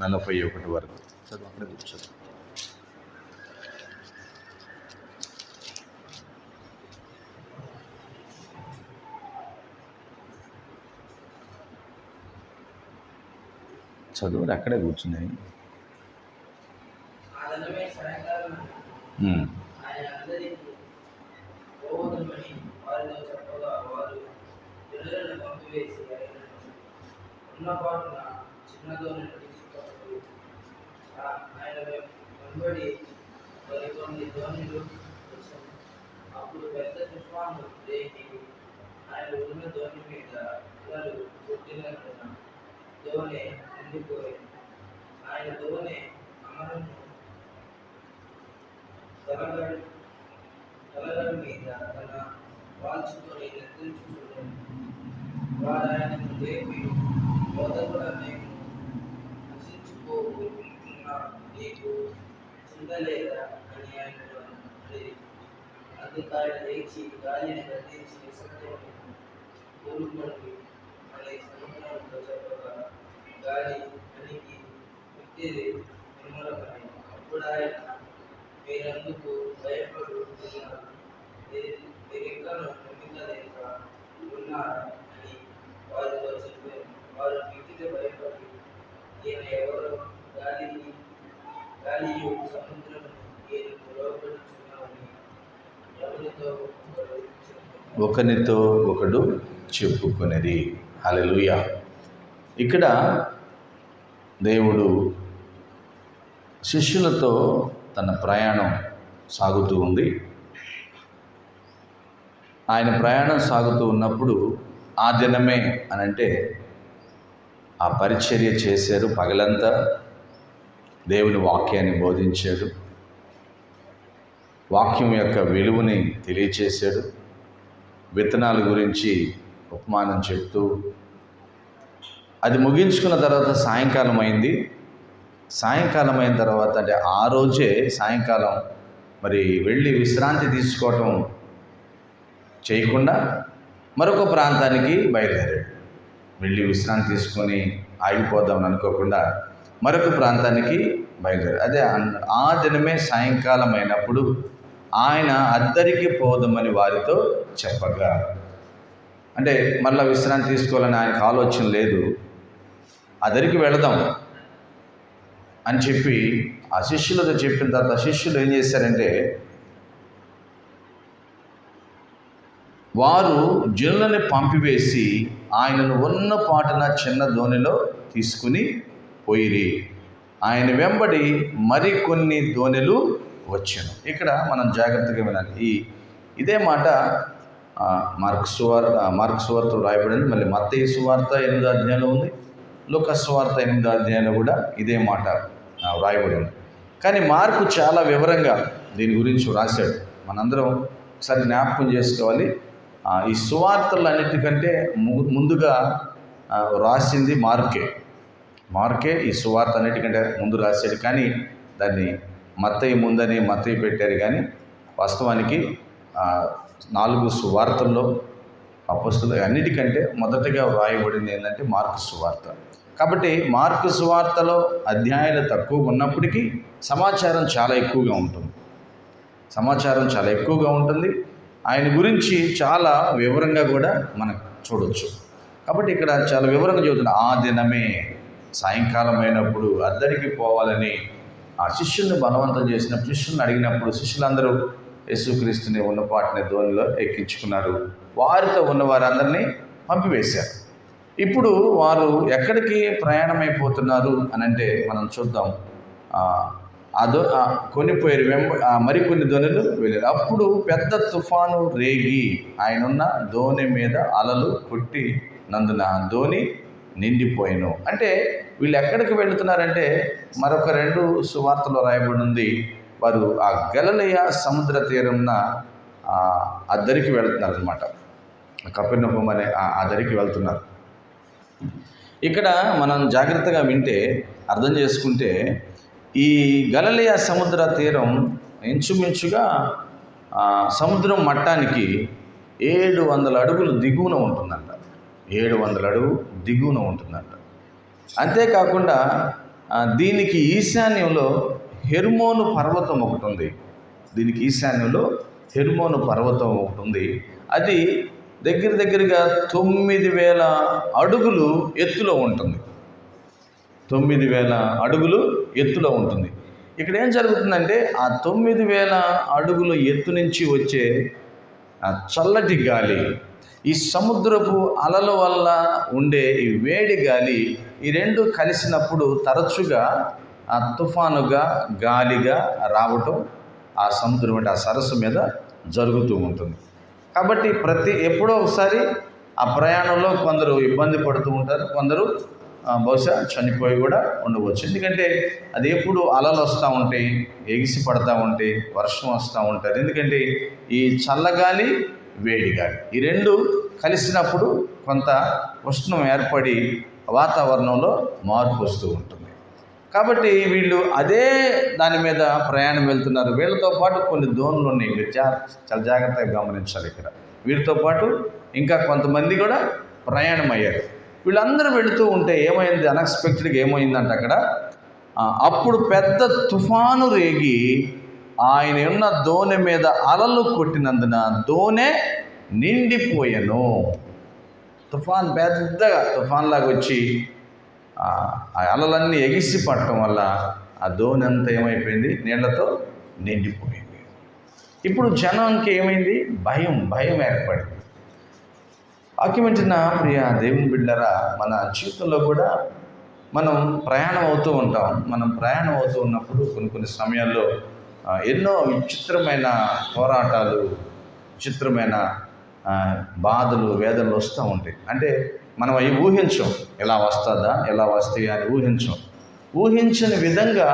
41 వరకు చదువు. అక్కడ కూర్చోదు. చదువు అక్కడే కూర్చున్నాయి. అప్పుడు పెద్ద తుఫాను రేగి ఆయన ఉన్న ధోని మీద అలలు కొట్టినందున ధోని నిండిపోయింది. ఆయన ధోని అమరను తలగడ మీద తన వాల్చుకొని నిద్రించుకున్నాడు. వారు ఆయనను లేపి, బోధకుడా, మేము నశించిపోతున్నా నీకు చింతలేదా అని ఆయనను అడిగి, అందుకు ఆయన లేచి గాలిని గద్దించి సత్యము ఊరుకోండి అని సముద్రంతో చెప్పగా గాలి అనికి మిక్కిలి నిర్మలమైంది. అప్పుడు ఆయన, మీరెందుకు భయపడుతున్నారు? మీరింకను నమ్మికలేక ఉన్నారా అని వారితో చెప్పారు. వారు మిక్కిలి భయపడి, ఈయన ఎవరో, గాలియు సముద్రము ఈయనకు లోబడుచున్నామని ఒకనితో ఒకడు చెప్పుకునేది. హల్లెలూయా. ఇక్కడ దేవుడు శిష్యులతో తన ప్రయాణం సాగుతూ ఉంది. ఆయన ప్రయాణం సాగుతూ ఉన్నప్పుడు ఆ దినమే అనంటే ఆ పరిచర్య చేశారు. పగలంతా దేవుని వాక్యాన్ని బోధించాడు. వాక్యం యొక్క విలువని తెలియచేశాడు. విత్తనాల గురించి ఉపమానం చెప్తూ అది ముగించుకున్న తర్వాత సాయంకాలం అయింది. సాయంకాలం అయిన తర్వాత అంటే ఆ రోజే సాయంకాలం మరి వెళ్ళి విశ్రాంతి తీసుకోవటం చేయకుండా మరొక ప్రాంతానికి బయలుదేరాడు. వెళ్ళి విశ్రాంతి తీసుకొని ఆగిపోదామని అనుకోకుండా మరొక ప్రాంతానికి బయలుదేరాడు. అదే ఆ దినమే సాయంకాలం అయినప్పుడు ఆయన అద్దరికి పోదామని వారితో చెప్పగా, అంటే మళ్ళీ విశ్రాంతి తీసుకోవాలని ఆయనకు ఆలోచన లేదు. అద్దరికి వెళదాం అని చెప్పి ఆ శిష్యులతో చెప్పిన తర్వాత శిష్యులు ఏం చేశారంటే, వారు జనులని పంపివేసి ఆయనను ఉన్న పాటున చిన్న దోణిలో తీసుకుని పోయిరి. ఆయన వెంబడి మరికొన్ని దోణిలు వచ్చాను. ఇక్కడ మనం జాగ్రత్తగా వినాలి. ఇదే మాట మార్కు సువార్త రాయబడింది. మళ్ళీ మత్తయి సువార్త 8వ అధ్యాయంలో ఉంది. లూకా సువార్త 8వ అధ్యాయంలో కూడా ఇదే మాట రాయబడింది. కానీ మార్కు చాలా వివరంగా దీని గురించి రాశాడు. మనందరం ఒకసారి జ్ఞాపకం చేసుకోవాలి. ఈ సువార్తలన్నిటికంటే ముందుగా రాసింది మార్కే ఈ సువార్త అన్నిటికంటే ముందు రాశాడు. కానీ దాన్ని మత్తయి ముందని మత్తయి పెట్టారు. కానీ వాస్తవానికి 4 సువార్తల్లో అపొస్తలులు అన్నిటికంటే మొదటగా వ్రాయబడింది ఏంటంటే మార్కు సువార్త. కాబట్టి మార్కు సువార్తలో అధ్యాయాలు తక్కువగా ఉన్నప్పటికీ సమాచారం చాలా ఎక్కువగా ఉంటుంది. ఆయన గురించి చాలా వివరంగా కూడా మనం చూడవచ్చు. కాబట్టి ఇక్కడ చాలా వివరంగా చెబుతున్నా, ఆ దినమే సాయంకాలం అయినప్పుడు అద్దరికి పోవాలని ఆ శిష్యుల్ని బలవంతం చేసినప్పుడు, శిష్యుల్ని అడిగినప్పుడు శిష్యులందరూ యేసుక్రీస్తుని ఉన్నపాటిని ధోనిలో ఎక్కించుకున్నారు. వారితో ఉన్న వారందరినీ పంపివేశారు. ఇప్పుడు వారు ఎక్కడికి ప్రయాణమైపోతున్నారు అని అంటే మనం చూద్దాం. కొనిపోయారు. మరికొన్ని ధోనిలు వెళ్ళారు. అప్పుడు పెద్ద తుఫాను రేగి ఆయనున్న ధోని మీద అలలు కొట్టి నందున ధోని నిండిపోయాను. అంటే వీళ్ళు ఎక్కడికి వెళుతున్నారంటే మరొక 2 సువార్తలో రాయబడి ఉంది. వారు ఆ గలిలయ సముద్ర తీరంన అద్దరికి వెళుతున్నారు అనమాట. కపెర్నహూము అనే అద్దరికి వెళ్తున్నారు. ఇక్కడ మనం జాగ్రత్తగా వింటే అర్థం చేసుకుంటే ఈ గలిలయ సముద్ర తీరం ఇంచుమించుగా సముద్రం మట్టానికి 700 అడుగులు దిగువన ఉంటుందంట. 700 అడుగు దిగువన ఉంటుందంట. అంతేకాకుండా దీనికి ఈశాన్యంలో హెర్మోను పర్వతం ఒకటి ఉంది. దీనికి ఈశాన్యంలో హెర్మోను పర్వతం ఒకటి ఉంది. అది దగ్గరగా 9,000 అడుగులు ఎత్తులో ఉంటుంది. 9,000 అడుగులు ఎత్తులో ఉంటుంది. ఇక్కడ ఏం జరుగుతుందంటే ఆ 9,000 అడుగుల ఎత్తు నుంచి వచ్చే చల్లటి గాలి, ఈ సముద్రపు అలల వల్ల ఉండే ఈ వేడి గాలి, ఈ రెండు కలిసినప్పుడు తరచుగా ఆ తుఫానుగా గాలిగా రావటం ఆ సముద్రం అంటే ఆ సరస్సు మీద జరుగుతూ ఉంటుంది. కాబట్టి ఎప్పుడో ఒకసారి ఆ ప్రయాణంలో కొందరు ఇబ్బంది పడుతూ ఉంటారు, కొందరు బహుశా చనిపోయి కూడా ఉండవచ్చు. ఎందుకంటే అది ఎప్పుడు అలలు వస్తూ ఉంటాయి, ఎగిసి పడతా ఉంటాయి, వర్షం వస్తూ ఉంటుంది. ఎందుకంటే ఈ చల్లగాలి వేడి గాలి ఈ రెండు కలిసినప్పుడు కొంత ఉష్ణం ఏర్పడి వాతావరణంలో మార్పు వస్తూ ఉంటుంది. కాబట్టి వీళ్ళు అదే దాని మీద ప్రయాణం వెళ్తున్నారు. వీళ్ళతో పాటు కొన్ని దోణులు ఉన్నాయి. మీరు చాలా జాగ్రత్తగా గమనించాలి. ఇక్కడ వీరితో పాటు ఇంకా కొంతమంది కూడా ప్రయాణం అయ్యారు. వీళ్ళందరూ వెళుతూ ఉంటే ఏమైంది, అన్ఎక్స్పెక్టెడ్గా ఏమైందంటే అక్కడ అప్పుడు పెద్ద తుఫాను రేగి ఆయన ఉన్న దోణి మీద అలలు కొట్టినందున దోణె నిండిపోయాను. పెద్దగా తుఫాన్లాగా వచ్చి ఆ అలలన్నీ ఎగిసి పట్టడం వల్ల ఆ దోణి అంతా ఏమైపోయింది, నీళ్లతో నిండిపోయింది. ఇప్పుడు జనానికి ఏమైంది, భయం ఏర్పడింది. వాక్యమించిన ప్రియ దేవుని బిడ్డలారా, మన జీవితంలో కూడా మనం ప్రయాణం అవుతూ ఉంటాం. మనం ప్రయాణం అవుతూ ఉన్నప్పుడు కొన్ని సమయాల్లో ఎన్నో విచిత్రమైన పోరాటాలు, విచిత్రమైన బాధలు, వేదనలు వస్తూ ఉంటాయి. అంటే మనం అవి ఊహించం, ఎలా వస్తాయి అని ఊహించని విధంగా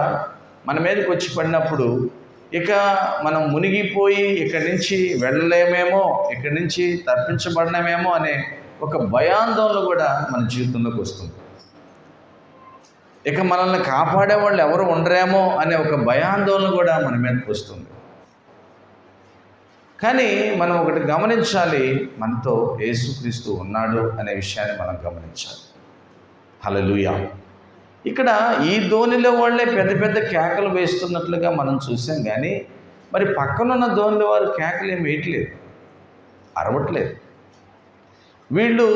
మన మీదకి వచ్చి పడినప్పుడు ఇక మనం మునిగిపోయి ఇక్కడి నుంచి వెళ్ళలేమేమో, ఇక్కడి నుంచి తప్పించబడలేమేమో అనే ఒక భయాందోళన కూడా మన జీవితంలోకి వస్తుంది. ఇక మనల్ని కాపాడే వాళ్ళు ఎవరు ఉండరేమో అనే ఒక భయాందోళన కూడా మన మీదకి వస్తుంది. కానీ మనం ఒకటి గమనించాలి, మనతో యేసుక్రీస్తు ఉన్నాడు అనే విషయాన్ని మనం గమనించాలి. హల్లెలూయా. ఇక్కడ ఈ దోణిలో వాళ్ళే పెద్ద కేకలు వేస్తున్నట్లుగా మనం చూసాం. కానీ మరి పక్కనున్న దోణిలో వారు కేకలు ఏమి వేయట్లేదు, అరవట్లేదు. వీళ్ళు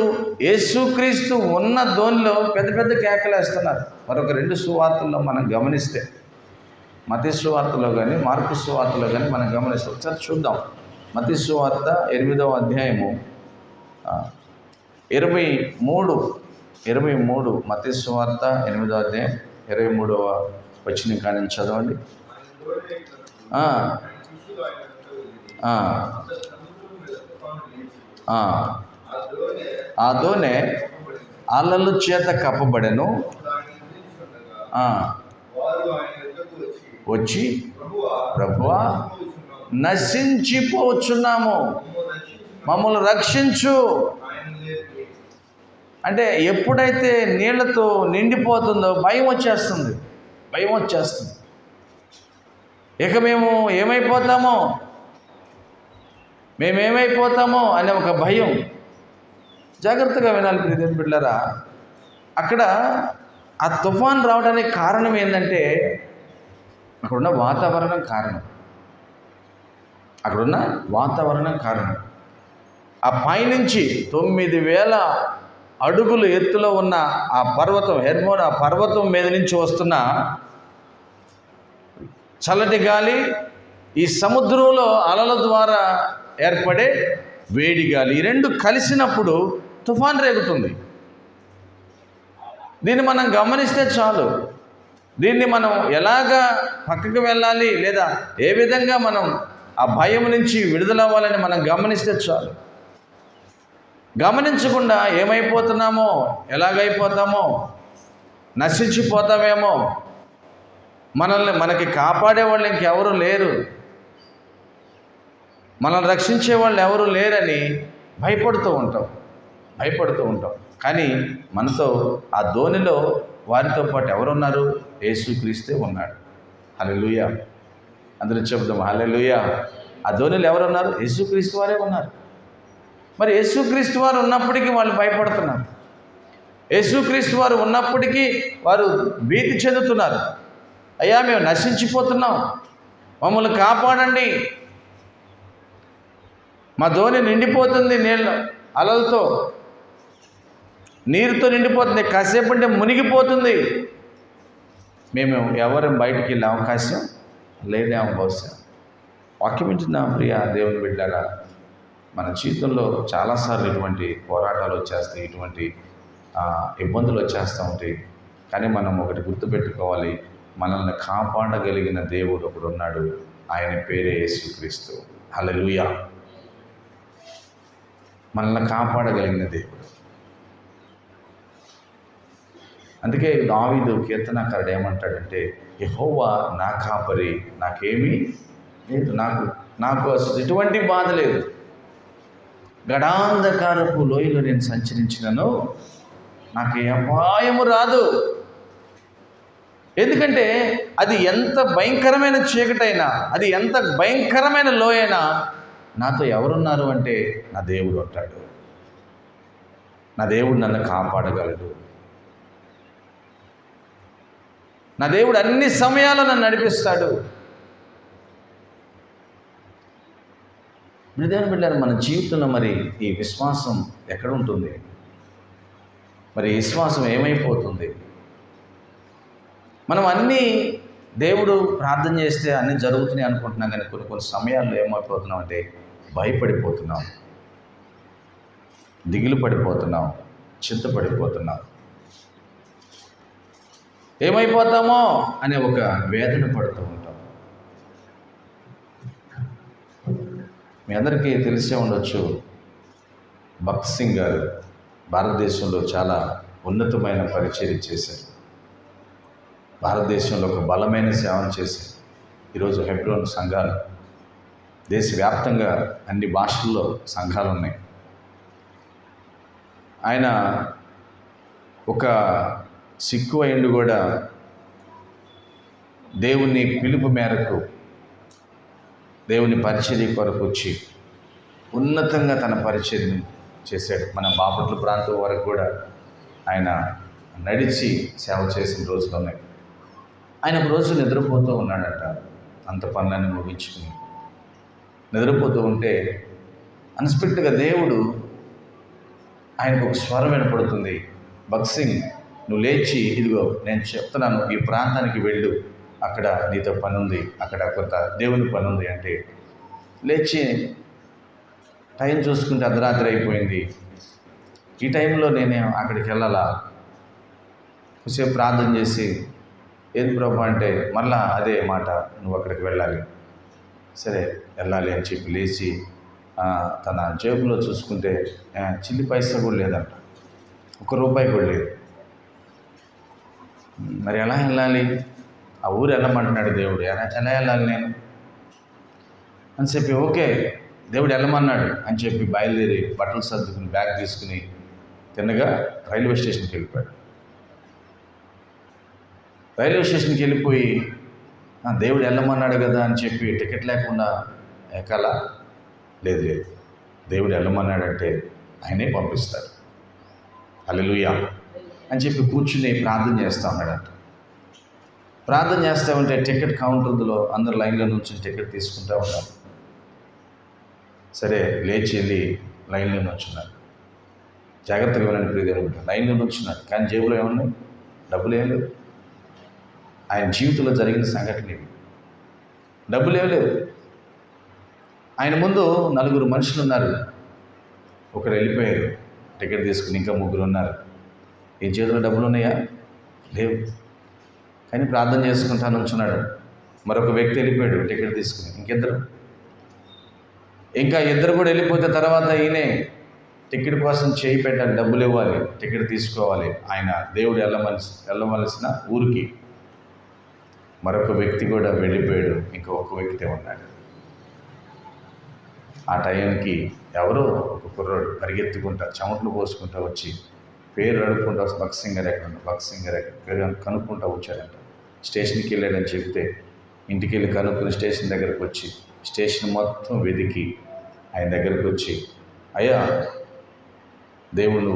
యేసుక్రీస్తు ఉన్న దోణిలో పెద్ద కేకలు వేస్తున్నారు. మరొక 2 సువార్తల్లో మనం గమనిస్తే, మత్తయి సువార్తలో కానీ మార్కు సువార్తలో కానీ మనం గమనిస్తే ఒకసారి చూద్దాం. మత్తయి సువార్త 8వ అధ్యాయము 23 మత్తయి సువార్త 8వ అధ్యాయం 23వ వచనం కాని చదవండి. ఆ దోణె అలల చేత కప్పబడెను. వచ్చి ప్రభువా నశించిపోచున్నాము, మమ్మల్ని రక్షించు. అంటే ఎప్పుడైతే నీళ్లతో నిండిపోతుందో భయం వచ్చేస్తుంది. ఇక మేము ఏమైపోతామో అనే ఒక భయం. జాగ్రత్తగా వినాలి ప్రియమైన బిడ్డలారా. అక్కడ ఆ తుఫాన్ రావడానికి కారణం ఏంటంటే అక్కడున్న వాతావరణం కారణం. ఆ పైనుంచి 9,000 అడుగులు ఎత్తులో ఉన్న ఆ పర్వతం హెర్మోన్, ఆ పర్వతం మీద నుంచి వస్తున్న చల్లటి గాలి, ఈ సముద్రంలో అలల ద్వారా ఏర్పడే వేడి గాలి, ఈ రెండు కలిసినప్పుడు తుఫాన్ రేగుతుంది. దీన్ని మనం గమనిస్తే చాలు. దీన్ని మనం ఎలాగా పక్కకు వెళ్ళాలి, లేదా ఏ విధంగా మనం ఆ భయం నుంచి విడుదలవ్వాలని మనం గమనిస్తే చాలు. గమనించకుండా ఏమైపోతున్నామో, ఎలాగైపోతామో, నశించిపోతామేమో, మనకి కాపాడే వాళ్ళు ఇంకెవరు లేరు, మనల్ని రక్షించే వాళ్ళు ఎవరు లేరని భయపడుతూ ఉంటాం. కానీ మనతో ఆ దోణిలో వారితో పాటు ఎవరున్నారు? యేసుక్రీస్తే ఉన్నాడు. హల్లెలూయా. అందరూ చెప్దాం హల్లెలూయా. ఆ దోణిలో ఎవరున్నారు? యేసుక్రీస్తు వారే ఉన్నారు. మరి యేసుక్రీస్తు వారు ఉన్నప్పటికీ వాళ్ళు భయపడుతున్నారు. యేసుక్రీస్తు వారు ఉన్నప్పటికీ వారు భీతి చెందుతున్నారు. అయ్యా, మేము నశించిపోతున్నాం, మమ్మల్ని కాపాడండి, మా ధోని నిండిపోతుంది, నీళ్ళ అలలతో నీరుతో నిండిపోతుంది, కాసేపు అంటే మునిగిపోతుంది, మేము ఎవరం బయటికి వెళ్ళే అవకాశం లేదేమో. బహుశా వాక్యం వింటున్నాం ప్రియ దేవుని బిడ్డలారా, మన జీవితంలో చాలాసార్లు ఇటువంటి పోరాటాలు వచ్చేస్తాయి, ఇటువంటి ఇబ్బందులు వచ్చేస్తూ ఉంటాయి. కానీ మనం ఒకటి గుర్తుపెట్టుకోవాలి, మనల్ని కాపాడగలిగిన దేవుడు ఒకడు ఉన్నాడు. ఆయన పేరే యేసుక్రీస్తు. హల్లెలూయా. మనల్ని కాపాడగలిగిన దేవుడు. అందుకే దావీదు కీర్తనకారుడు ఏమంటాడంటే, యెహోవా నా కాపరి, నాకేమీ లేదు, నాకు అసలు ఎటువంటి బాధ లేదు. గడాంధకారపు లోయలో నేను సంచరించినను నాకు ఏ అపాయము రాదు. ఎందుకంటే అది ఎంత భయంకరమైన చీకటైనా, అది ఎంత భయంకరమైన లోయైనా నాతో ఎవరున్నారు అంటే నా దేవుడు ఉంటాడు. నా దేవుడు నన్ను కాపాడగలడు. నా దేవుడు అన్ని సమయాల్లో నన్ను నడిపిస్తాడు. దేవుని బిడ్డలారా, మన జీవితంలో మరి ఈ విశ్వాసం ఎక్కడ ఉంటుంది? మరి ఈ విశ్వాసం ఏమైపోతుంది? మనం అన్నీ దేవుడు ప్రార్థన చేస్తే అన్నీ జరుగుతున్నాయి అనుకుంటున్నాం, కానీ కొన్ని సమయాల్లో ఏమైపోతున్నాం అంటే భయపడిపోతున్నాం, దిగులు పడిపోతున్నాం, చింతపడిపోతున్నాం. ఏమైపోతామో అనే ఒక వేదన పడుతూ ఉంటాం. మీ అందరికీ తెలిసే ఉండొచ్చు, భక్త్ సింగ్ గారు భారతదేశంలో చాలా ఉన్నతమైన పరిచర్య చేశారు. భారతదేశంలో ఒక బలమైన సేవను చేశారు. ఈరోజు హెబ్రోన్ సంఘాలు దేశవ్యాప్తంగా అన్ని భాషల్లో సంఘాలు ఉన్నాయి. ఆయన ఒక సిక్కు అయిండు కూడా దేవుని పిలుపు మేరకు దేవుని పరిచర్య కొరకు వచ్చి ఉన్నతంగా తన పరిచర్యను చేశాడు. మన బాపట్ల ప్రాంతం వరకు కూడా ఆయన నడిచి సేవ చేసిన రోజులు ఉన్నాయి. ఆయన ఒక రోజు నిద్రపోతూ ఉన్నాడట. అంత పనులన్నీ ముగించుకుని నిద్రపోతూ ఉంటే అన్ఎక్స్పెక్టెడ్గా దేవుడు ఆయనకు ఒక స్వరం వినపడుతుంది, భక్త్ సింగ్ నువ్వు లేచి ఇదిగో నేను చెప్తున్నాను, ఈ ప్రాంతానికి వెళ్ళు, అక్కడ నీతో పని ఉంది, అక్కడ కొంత దేవుని పని ఉంది అంటే లేచి టైం చూసుకుంటే అర్ధరాత్రి అయిపోయింది. ఈ టైంలో నేను అక్కడికి వెళ్ళాలా? కొద్దిసేపు ప్రార్థన చేసి ఏది ప్రభు అంటే మళ్ళా అదే మాట, నువ్వు అక్కడికి వెళ్ళాలి. సరే వెళ్ళాలి అని చెప్పి లేచి తన జేబులో చూసుకుంటే చిల్లి పైసా కూడా లేదంట, ₹1 కూడా లేదు. మరి ఎలా వెళ్ళాలి? ఆ ఊరు వెళ్ళమంటున్నాడు దేవుడు, ఎలా వెళ్ళాలి నేను అని చెప్పి ఓకే దేవుడు వెళ్ళమన్నాడు అని చెప్పి బయలుదేరి బట్టలు సర్దుకుని బ్యాగ్ తీసుకుని తిన్నగా రైల్వే స్టేషన్కి వెళ్ళిపోయాడు. రైల్వే స్టేషన్కి వెళ్ళిపోయి దేవుడు వెళ్ళమన్నాడు కదా అని చెప్పి టికెట్ లేకుండా ఎక్కాలా? లేదు, దేవుడు వెళ్ళమన్నాడంటే ఆయనే పంపిస్తాడు. హల్లెలూయా అని చెప్పి కూర్చుని ప్రార్థన చేస్తూ ఉన్నాడంట. ప్రార్థన చేస్తూ ఉంటే టికెట్ కౌంటర్లో అందరు లైన్లో నుంచి టికెట్ తీసుకుంటూ ఉన్నారు. సరే లేచి వెళ్ళి లైన్లో నుంచున్నారు. జాగ్రత్తగా వెళ్ళండి ప్రియదేవుడు, లైన్లో నుంచున్నారు. కానీ జేబులో ఏమన్నాయి? డబ్బులు ఏం లేవు. ఆయన జీవితంలో జరిగిన సంఘటన ఇవి. డబ్బులు ఏం లేవు. ఆయన ముందు 4 మనుషులు ఉన్నారు. ఒకరు వెళ్ళిపోయారు టికెట్ తీసుకుని, ఇంకా 3 ఉన్నారు. ఈ చేతిలో డబ్బులు ఉన్నాయా? లేవు. కానీ ప్రార్థన చేసుకుంటాను ఉంచున్నాడు. మరొక వ్యక్తి వెళ్ళిపోయాడు టికెట్ తీసుకుని, ఇంకా ఇద్దరు కూడా వెళ్ళిపోతే తర్వాత ఈయనే టికెట్ కోసం చేయి పెట్టాలి, డబ్బులు ఇవ్వాలి, టికెట్ తీసుకోవాలి. ఆయన దేవుడు వెళ్ళవలసిన ఊరికి మరొక వ్యక్తి కూడా వెళ్ళిపోయాడు. ఇంకా ఒక వ్యక్తి ఉన్నాడు. ఆ టైంకి ఎవరో ఒక కుర్రాడు పరిగెత్తుకుంటా చెమటలు పోసుకుంటా వచ్చి పేరు అడుక్కుంటా భక్త్ సింగ్ గారు ఎక్కడ ఉన్నారు, భక్త్ సింగ్ గారు ఎక్కడ పేరు కనుక్కుంటా వచ్చాడంట. స్టేషన్కి వెళ్ళాడని చెప్తే ఇంటికి వెళ్ళి కనుక్కుని స్టేషన్ దగ్గరకు వచ్చి స్టేషన్ మొత్తం వెతికి ఆయన దగ్గరకు వచ్చి, అయ్యా దేవుడు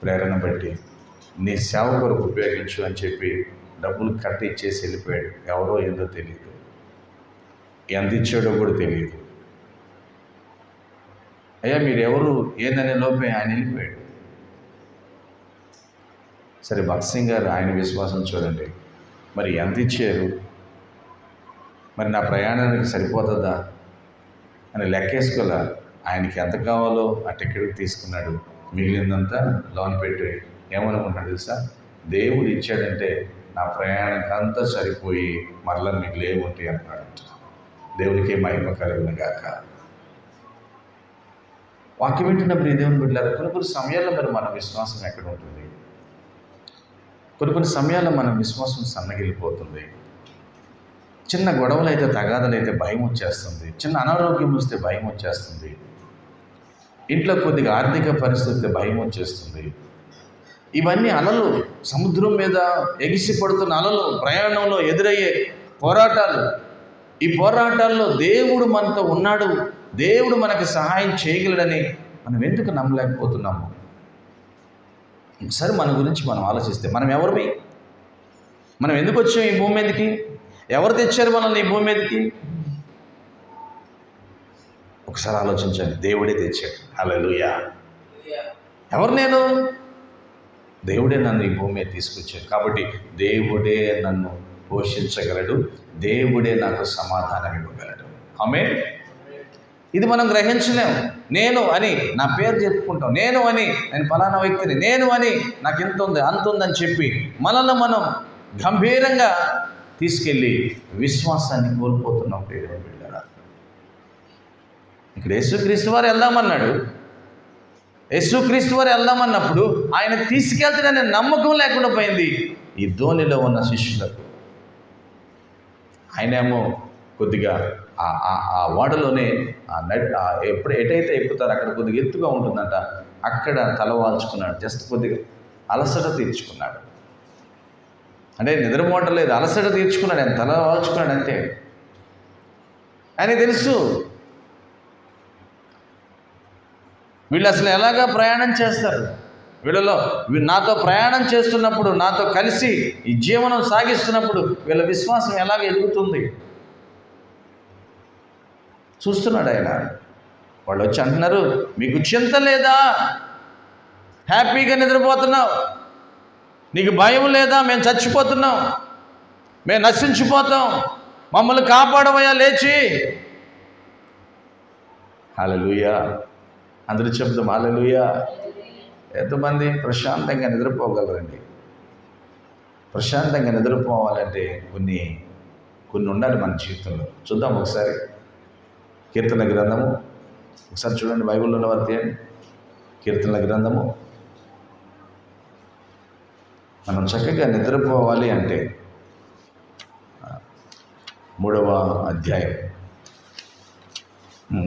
ప్రేరణ బట్టి నీ సేవ కొరకు ఉపయోగించు అని చెప్పి డబ్బులు కట్టి ఇచ్చేసి వెళ్ళిపోయాడు. ఎవరో ఏదో తెలియదు, ఎంత ఇచ్చాడో కూడా తెలియదు. అయ్యా మీరు ఎవరు ఏందనే లోపే ఆయన వెళ్ళిపోయాడు. సరే భగత్ సింగ్ గారు ఆయన విశ్వాసం చూడండి, మరి ఎంత ఇచ్చారు, మరి నా ప్రయాణానికి సరిపోతుందా అని లెక్కేసుకోలే. ఆయనకి ఎంత కావాలో ఆ టికెట్ తీసుకున్నాడు, మిగిలిందంతా లోన్ పెట్టి ఏమనుకుంటున్నాడు తెలుసా, దేవుడు ఇచ్చాడంటే నా ప్రయాణానికి అంతా సరిపోయి మరలా మీకు లేవుంటాయి అన్నాడంట. దేవునికి మహిమ కలుగును గాక. వాక్యం వింటున్నప్పుడు ఈ దేవుని బిడ్డలారా, కొన్ని సమయాల్లో మరి మన విశ్వాసం ఎక్కడ ఉంటుంది? కొన్ని సమయాల్లో మన విశ్వాసం సన్నగిలిపోతుంది. చిన్న గొడవలు అయితే, తగాదలు అయితే భయం వచ్చేస్తుంది. చిన్న అనారోగ్యం వస్తే భయం వచ్చేస్తుంది. ఇంట్లో కొద్దిగా ఆర్థిక పరిస్థితి భయం వచ్చేస్తుంది. ఇవన్నీ అలలు, సముద్రం మీద ఎగిసి పడుతున్న అలలు, ప్రయాణంలో ఎదురయ్యే పోరాటాలు. ఈ పోరాటాల్లో దేవుడు మనతో ఉన్నాడు, దేవుడు మనకి సహాయం చేయగలడని మనం ఎందుకు నమ్మలేకపోతున్నాము? ఒకసారి మన గురించి మనం ఆలోచిస్తే, మనం ఎవరివి? మనం ఎందుకు వచ్చాం ఈ భూమి మీదకి? ఎవరు తెచ్చారు మనల్ని ఈ భూమి మీదకి? ఒకసారి ఆలోచించండి. దేవుడే తెచ్చాడు. హల్లెలూయా. ఎవరు నేను? దేవుడే నన్ను ఈ భూమి మీద తీసుకొచ్చాడు. కాబట్టి దేవుడే నన్ను పోషించగలడు, దేవుడే నాకు సమాధానం ఇవ్వగలడు. ఆమేన్. ఇది మనం గ్రహించలేము. నేను అని నా పేరు చెప్పుకుంటాం, నేను అని నేను ఫలానా వ్యక్తిని, నేను అని నాకు ఎంత ఉంది అంత ఉందని చెప్పి మనల్ని మనం గంభీరంగా తీసుకెళ్ళి విశ్వాసాన్ని కోల్పోతున్నాం. ప్రియమైన బిడ్డలారా, ఇక్కడ యేసుక్రీస్తు వారు వెళ్దామన్నాడు. యేసుక్రీస్తు వారు వెళ్దామన్నప్పుడు ఆయన తీసుకెళ్తాడనే నమ్మకం లేకుండా పోయింది ఈ ధోనిలో ఉన్న శిష్యులకు. ఆయనేమో కొద్దిగా ఆ ఓడలోనే ఎటైతే ఎక్కుతారో అక్కడ కొద్దిగా ఎత్తుగా ఉంటుందంట, అక్కడ తల వాల్చుకున్నాడు. జస్ట్ కొద్దిగా అలసట తీర్చుకున్నాడు. అంటే నిద్రపోవట్లేదు, అలసట తీర్చుకున్నాడు. ఆయన తల వాల్చుకున్నాడు అంతే. ఆయన తెలుసు వీళ్ళు అసలు ఎలాగా ప్రయాణం చేస్తారు, వీళ్ళలో నాతో ప్రయాణం చేస్తున్నప్పుడు, నాతో కలిసి ఈ జీవనం సాగిస్తున్నప్పుడు వీళ్ళ విశ్వాసం ఎలాగ ఎదుగుతుంది చూస్తున్నాడు ఆయన. వాళ్ళు వచ్చి అంటున్నారు, మీకు చింత లేదా? హ్యాపీగా నిద్రపోతున్నావు, నీకు భయం లేదా? మేము చచ్చిపోతున్నాం, మేము నశించిపోతాం, మమ్మల్ని కాపాడవయ్యా లేచి. హల్లెలూయా. అందరూ చెప్తాం హల్లెలూయా. ఎంతమంది ప్రశాంతంగా నిద్రపోగలరండి? ప్రశాంతంగా నిద్రపోవాలంటే కొన్ని ఉండాలి మన జీవితంలో. చూద్దాం ఒకసారి కీర్తన గ్రంథము, ఒకసారి చూడండి, బైబిల్లో ఉన్నవారు తీయండి. కీర్తనల గ్రంథము. మనం చక్కగా నిద్రపోవాలి అంటే 3వ అధ్యాయం,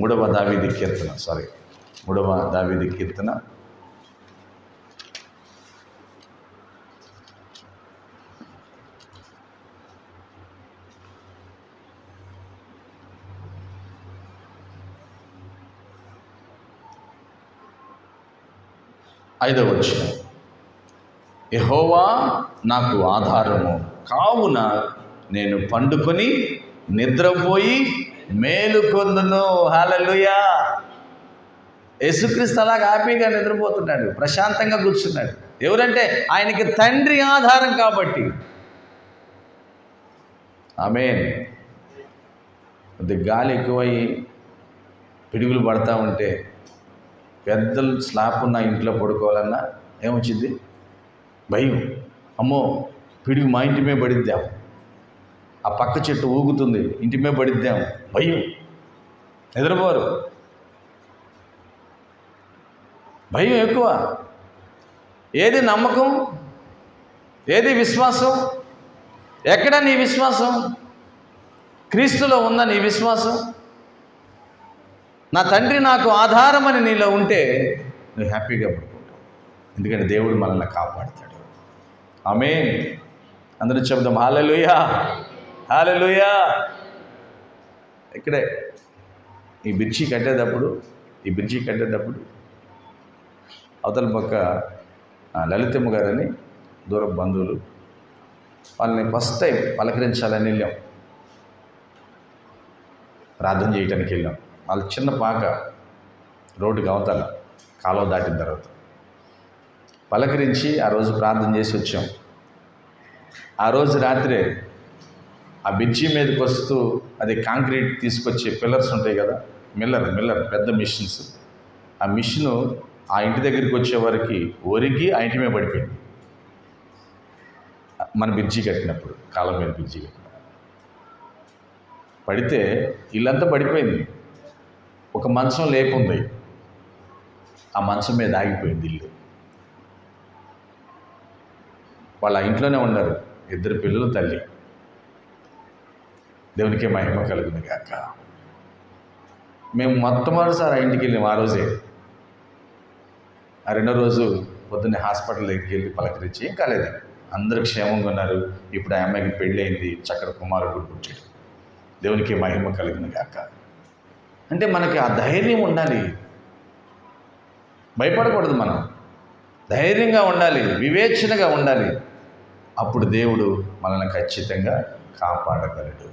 3వ దావీదు కీర్తన, 3వ దావీదు కీర్తన 5వ వచనం. యెహోవా నాకు ఆధారము, కావున నేను పండుకొని నిద్రపోయి మేలుకొందును. హల్లెలూయా. యేసుక్రీస్తు అలాగా హ్యాపీగా నిద్రపోతున్నాడు, ప్రశాంతంగా కూర్చున్నాడు. ఎవరంటే ఆయనకి తండ్రి ఆధారం కాబట్టి. ఆమేన్. కొద్దిగా గాలి ఎక్కువయ్యి పిడుగులు పడతా ఉంటే, పెద్ద స్లాబ్ ఉన్న ఇంట్లో పడుకోవాలన్నా ఏమొచ్చింది? భయం. అమ్మో పిడుగు మా ఇంటి మీద పడిద్దాం, ఆ పక్క చెట్టు ఊగుతుంది ఇంటి మీద పడిద్దాం, భయం. నిద్రపోరు, భయం ఎక్కువ. ఏది నమ్మకం? ఏది విశ్వాసం? ఎక్కడ నీ విశ్వాసం? క్రీస్తులో ఉందా నీ విశ్వాసం? నా తండ్రి నాకు ఆధారమని నీలో ఉంటే నువ్వు హ్యాపీగా పడుకుంటావు, ఎందుకంటే దేవుడు మనల్ని కాపాడుతాడు. ఆమేన్. అందరూ చెప్దాం హల్లెలూయా, హల్లెలూయా. ఇక్కడే ఈ బ్రిడ్జి కట్టేటప్పుడు అవతల పక్క లలితమ్మ గారని దూర బంధువులు. వాళ్ళని ఫస్ట్ టైం పలకరించాలని వెళ్ళాం, ప్రార్థన చేయడానికి వెళ్ళాం. వాళ్ళ చిన్న పాక రోడ్డుకి అవతల కాలువ దాటిన తర్వాత పలకరించి ఆ రోజు ప్రార్థన చేసి వచ్చాం. ఆ రోజు రాత్రే ఆ బ్రిడ్జి మీదకి వస్తూ అది కాంక్రీట్ తీసుకొచ్చే పిల్లర్స్ ఉంటాయి కదా, మిల్లర్ పెద్ద మిషన్స్, ఆ మిషను ఆ ఇంటి దగ్గరికి వచ్చేవారికి ఒరిగి ఆ ఇంటి మీద పడిపోయింది. మన బ్రిడ్జి కట్టినప్పుడు, కాలం మీద బ్రిడ్జి కట్టినప్పుడు పడితే ఇల్లంతా పడిపోయింది. ఒక మంచం లేకుంది, ఆ మంచం మీద ఆగిపోయింది ఇల్లు. వాళ్ళ ఇంట్లోనే ఉన్నారు, 2 పిల్లలు, తల్లి. దేవునికే మహిమ కలుగును గాక. మేము మొట్టమొదటిసారి ఆ ఇంటికి వెళ్ళాము ఆ రోజే. ఆ రెండో రోజు పొద్దున్నే హాస్పిటల్ దగ్గరికి వెళ్ళి పలకరించి ఏం కాలేదు, అందరూ క్షేమంగా ఉన్నారు. ఇప్పుడు ఆ అమ్మాయికి పెళ్ళి అయింది, చక్కటి కుమారుడు పుట్టాడు. దేవునికి మహిమ కలుగును గాక. అంటే మనకి ఆ ధైర్యం ఉండాలి, భయపడకూడదు, మనం ధైర్యంగా ఉండాలి, వివేచనగా ఉండాలి. అప్పుడు దేవుడు మనల్ని ఖచ్చితంగా కాపాడగలడు.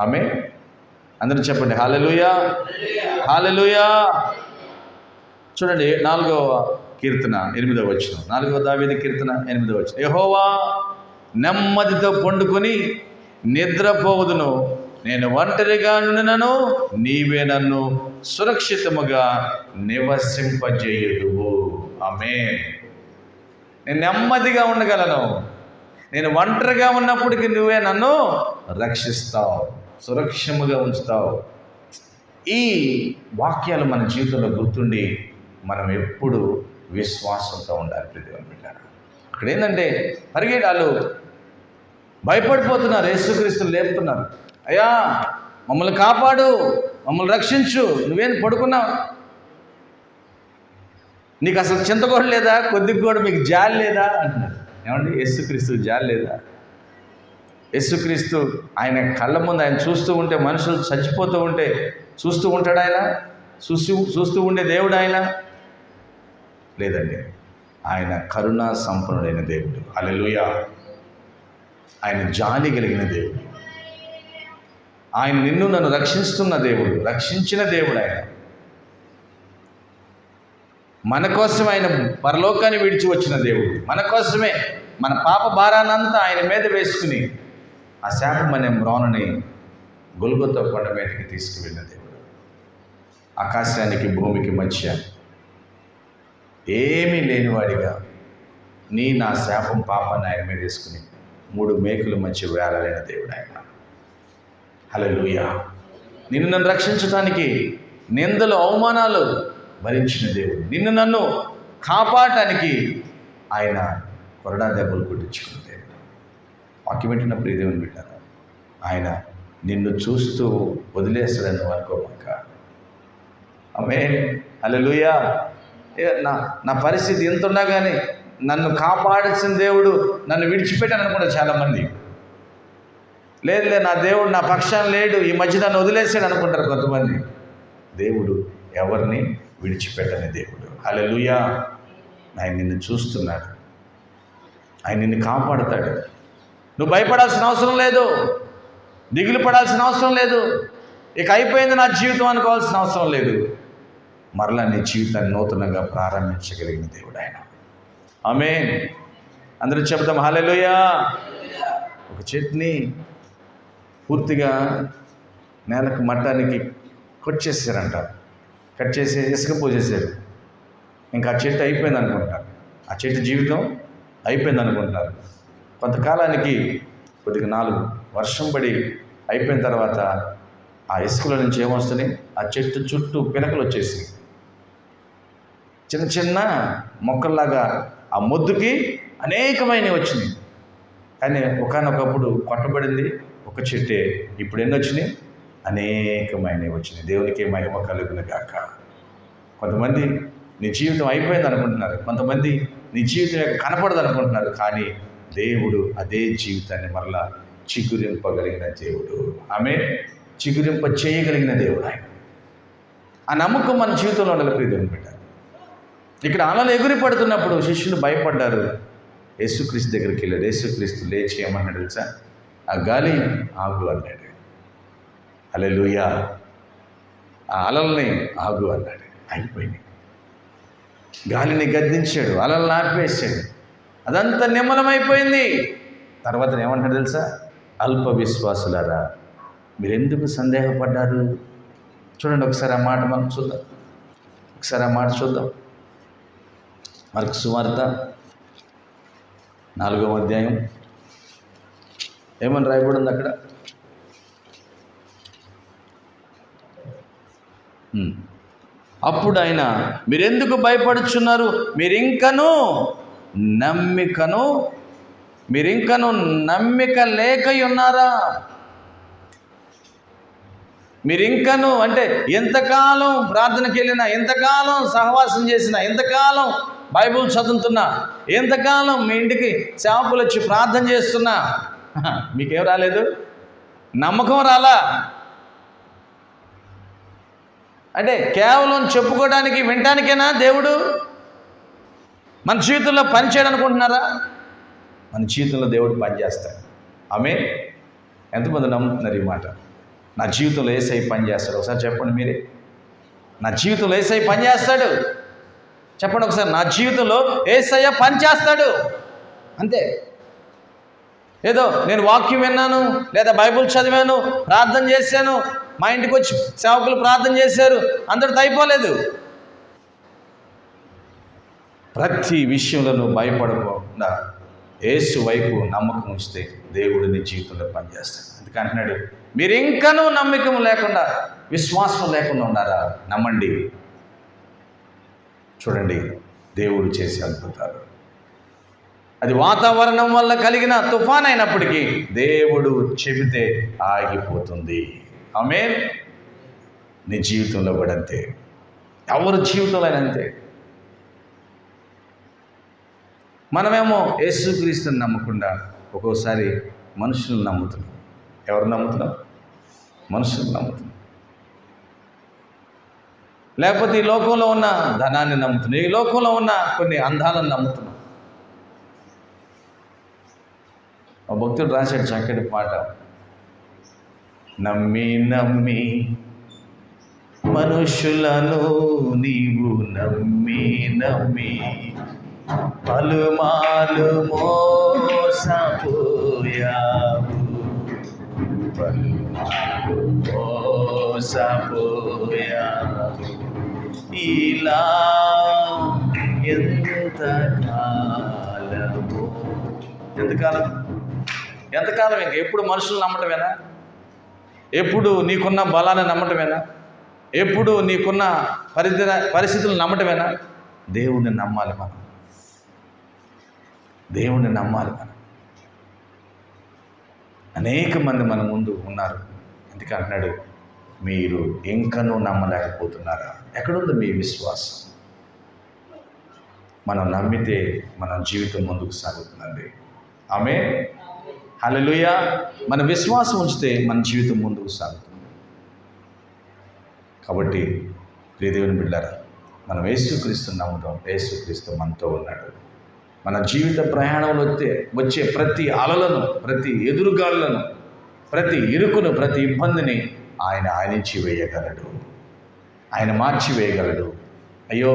ఆమేన్. అందరూ చెప్పండి హల్లెలూయా, హల్లెలూయా. చూడండి 4వ కీర్తన 8వ వచనం, 4వ దావీదు కీర్తన 8వ వచనం. యెహోవా నెమ్మదితో పండుకొని నిద్రపోవదును, నేను ఒంటరిగా నుండినను నీవే నన్ను సురక్షితముగా నివసింపజేయుదువు. ఆమేన్. నేను నెమ్మదిగా ఉండగలను, నేను ఒంటరిగా ఉన్నప్పటికీ నువ్వే నన్ను రక్షిస్తావు, సురక్షముగా ఉంచుతావు. ఈ వాక్యాలు మన జీవితంలో గుర్తుండి మనం ఎప్పుడు విశ్వాసంతో ఉండాలి. ప్రతివారు బిడ్డారు, అక్కడ ఏంటంటే పరిగెడాలు భయపడిపోతున్నారు, యేసుక్రీస్తుని లేపుతున్నారు. అయ్యా మమ్మల్ని కాపాడు, మమ్మల్ని రక్షించు, నువ్వేం పడుకున్నావు, నీకు అసలు చింత కూడా లేదా, కొద్దిగా కూడా మీకు జాలి లేదా అంటున్నారు. ఏమండి, యేసుక్రీస్తు జాలి లేదా? యేసుక్రీస్తు ఆయన కళ్ళ ముందు ఆయన చూస్తూ ఉంటే, మనుషులు చచ్చిపోతూ ఉంటే చూస్తూ ఉంటాడు ఆయన? చూస్తూ ఉండే దేవుడు ఆయన? లేదండి, ఆయన కరుణా సంపన్నుడైన దేవుడు. హల్లెలూయా. ఆయన జాలి కలిగిన దేవుడు, ఆయన నిన్ను నన్ను రక్షిస్తున్న దేవుడు, రక్షించిన దేవుడు. ఆయన మన కోసం ఆయన పరలోకాన్ని విడిచి వచ్చిన దేవుడు, మన కోసమే మన పాప భారానంతా ఆయన మీద వేసుకుని ఆ శాపం అనే మ్రానుని గొల్గొతా కొండ మీదకి తీసుకువెళ్ళిన దేవుడు. ఆకాశానికి భూమికి మధ్య ఏమీ లేనివాడిగా నా శాపం పాపాన్ని ఆయన మీద వేసుకుని 3 మేకుల మధ్య వేలాలైన దేవుడు ఆయన. హల్లెలూయా. నిన్ను నన్ను రక్షించడానికి నిందలు అవమానాలు భరించిన దేవుడు, నిన్ను నన్ను కాపాడటానికి ఆయన కొరడా దెబ్బలు కొట్టించుకున్న దేవుడు. వాక్యం వింటున్నప్పుడు ఈ దేవుని బిడ్డారా, ఆయన నిన్ను చూస్తూ వదిలేస్తాడని నువ్వు అనుకోమాక. ఆమేన్. హల్లెలూయా. నా పరిస్థితి ఎంత ఉన్నా కానీ నన్ను కాపాడాల్సిన దేవుడు నన్ను విడిచిపెట్టాను అనుకుంటారు చాలామంది. లేదు నా దేవుడు నా పక్షాన లేడు, ఈ మధ్య నన్ను వదిలేసాడు అనుకుంటారు కొంతమంది. దేవుడు ఎవరిని విడిచిపెట్టని దేవుడు. హల్లెలూయా. ఆయన నిన్ను చూస్తున్నాడు, ఆయన నిన్ను కాపాడుతాడు. నువ్వు భయపడాల్సిన అవసరం లేదు, దిగులు పడాల్సిన అవసరం లేదు, ఇక అయిపోయింది నా జీవితం అనుకోవాల్సిన అవసరం లేదు. మరలా నీ జీవితాన్ని నూతనంగా ప్రారంభించగలిగిన దేవుడు ఆయన. ఆమేన్. అందరూ చెప్తాం హల్లెలూయా. ఒక చెట్టుని పూర్తిగా నేలకు మట్టానికి కట్ చేశారంట, కట్ చేసి ఇసుక పోసేసారు. ఇంకా ఆ చెట్టు అయిపోయింది అనుకుంటారు, ఆ చెట్టు జీవితం అయిపోయింది అనుకుంటున్నారు. కొంతకాలానికి కొద్దిగా 4 వర్షం పడి అయిపోయిన తర్వాత ఆ ఇసుకలో నుంచి ఏమొస్తుంది, ఆ చెట్టు చుట్టూ పిలకలు వచ్చేసి చిన్న చిన్న మొక్కల్లాగా ఆ మొద్దుకి అనేకమైనవి వచ్చినాయి. కానీ ఒకానొకప్పుడు కొట్టబడింది ఒక చెట్టే, ఇప్పుడు ఎన్ని వచ్చినాయి? అనేకమైనవి వచ్చినాయి. దేవునికి మహిమ కలుగును గాక. కొంతమంది నీ జీవితం అయిపోయింది అనుకుంటున్నారు, కొంతమంది నీ జీవితం కనపడదు అనుకుంటున్నారు. కానీ దేవుడు అదే జీవితాన్ని మరలా చిగురింపగలిగిన దేవుడు. ఆమేన్. చిగురింప చేయగలిగిన దేవుడు ఆయన. ఆ నమ్మకం మన జీవితంలో ఉండాలి. ప్రియ దేవుని బిడ్డ, ఇక్కడ అలలు ఎగిరి పడుతున్నప్పుడు శిష్యులు భయపడ్డారు. యేసుక్రీస్తు దగ్గరికి వెళ్ళాడు. యేసుక్రీస్తు లేచి ఏమన్నాడు తెలుసా? ఆ గాలి ఆగు అన్నాడు. హల్లెలూయా. ఆ అలల్ని ఆగు అన్నాడు. ఆగిపోయినాయి. గాలిని గద్దించాడు, అలల్ని ఆపేశాడు. అదంతా నిమ్మలమైపోయింది. తర్వాత ఏమంటాడు తెలుసా? అల్ప విశ్వాసులారా, మీరెందుకు సందేహపడ్డారు? చూడండి ఒకసారి ఆ మాట మనం చూద్దాం. ఒకసారి ఆ మాట చూద్దాం. మార్కు సువార్త 4వ అధ్యాయం ఏమని రాయబడి ఉంది అక్కడ? అప్పుడు ఆయన, మీరెందుకు భయపడుచున్నారు? మీరింకను నమ్మిక లేక ఉన్నారా? మీరింకను అంటే ఎంతకాలం ప్రార్థనకి వెళ్ళినా, ఎంతకాలం సహవాసం చేసినా, ఎంతకాలం బైబుల్ చదువుతున్నా, ఎంతకాలం మీ ఇంటికి సేవకులు వచ్చి ప్రార్థన చేస్తున్నా మీకేం రాలేదు? నమ్మకం రాలా? అంటే కేవలం చెప్పుకోవడానికి, వినటానికేనా దేవుడు మన జీవితంలో పని చేయడనుకుంటున్నారా? మన జీవితంలో దేవుడు పనిచేస్తాడు. ఆమేన్. ఎంతమంది నమ్ముతున్నారు ఈ మాట? నా జీవితంలో యేసయ్య పని చేస్తాడు. ఒకసారి చెప్పండి మీరే. నా జీవితంలో యేసయ్య పని చేస్తాడు. చెప్పండి ఒకసారి. నా జీవితంలో యేసయ్య పని చేస్తాడు. అంతే. ఏదో నేను వాక్యం విన్నాను, లేదా బైబుల్ చదివాను, ప్రార్థన చేశాను, మా ఇంటికి వచ్చి సేవకులు ప్రార్థన చేశారు, అంతటితో అయిపోలేదు. ప్రతి విషయంలో నువ్వు భయపడకుండా యేసు వైపు నమ్మకం ఉంచితే దేవుడు నీ జీవితంలో పనిచేస్తాడు. అందుకంటున్నాడు, మీరు ఇంకనూ నమ్మకం లేకుండా, విశ్వాసం లేకుండా ఉన్నారా? నమ్మండి. చూడండి దేవుడు చేసే అద్భుతాలు. అది వాతావరణం వల్ల కలిగిన తుఫాన్ అయినప్పటికీ దేవుడు చెబితే ఆగిపోతుంది. ఆమేన్. నీ జీవితంలో కూడా అంతే, ఎవరి జీవితంలో అయినా అంతే. మనమేమో యేసుక్రీస్తుని నమ్మకుండా ఒక్కోసారి మనుషులను నమ్ముతున్నాం. ఎవరు నమ్ముతున్నాం? మనుషులను నమ్ముతున్నాం. లేకపోతే ఈ లోకంలో ఉన్న ధనాన్ని నమ్ముతున్నాం, ఈ లోకంలో ఉన్న కొన్ని అందాలను నమ్ముతున్నాం. ఒక భక్తుడు రాశాడు చక్కటి పాట, నమ్మి నమ్మి మనుషులను నీవు నమ్మి నమ్మి పలుమాలు మోసపోయావు, పలుమాలు మోసపోయావు. ఇలా ఎంతకాలం ఇంక ఎప్పుడు మనుషులు నమ్మటమేనా? ఎప్పుడు నీకున్న బలాన్ని నమ్మటమేనా? ఎప్పుడు నీకున్న పరిస్థితులను నమ్మటమేనా? దేవుణ్ణి నమ్మాలి మనం. దేవుణ్ణి నమ్మాలి మనం. అనేక మంది మన ముందు ఉన్నారు. ఎందుకంటున్నాడు, మీరు ఇంకనూ నమ్మలేకపోతున్నారా? ఎక్కడుంది మీ విశ్వాసం? మనం నమ్మితే మన జీవితం ముందుకు సాగుతుందండి. ఆమేన్. హల్లెలూయా. మన విశ్వాసం ఉంచితే మన జీవితం ముందుకు సాగుతుంది. కాబట్టి ప్రియ దేవుని బిడ్డలారా, మనం యేసుక్రీస్తుని నమ్ముదాం. యేసుక్రీస్తు మనతో ఉన్నాడు. మన జీవిత ప్రయాణంలో వచ్చే ప్రతి అలలను, ప్రతి ఎదురుగాళ్లను, ప్రతి ఇరుకును, ప్రతి ఇబ్బందిని ఆయన ఆనించి వేయగలడు. ఆయన మార్చివేయగలడు. అయ్యో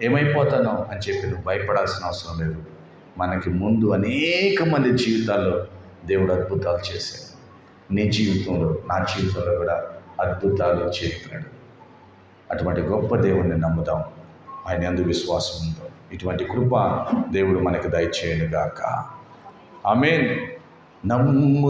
ఏమైపోతానో అని చెప్పి నువ్వు భయపడాల్సిన అవసరం లేదు. మనకి ముందు అనేక మంది జీవితాల్లో దేవుడు అద్భుతాలు చేశాడు. నీ జీవితంలో, నా జీవితంలో కూడా అద్భుతాలు చేస్తున్నాడు. అటువంటి గొప్ప దేవుణ్ణి నమ్ముదాం. ఆయన యందు విశ్వాసం ఉందో ఇటువంటి కృప దేవుడు మనకు దయచేయనుగాక. ఆమేన్. నమ్ము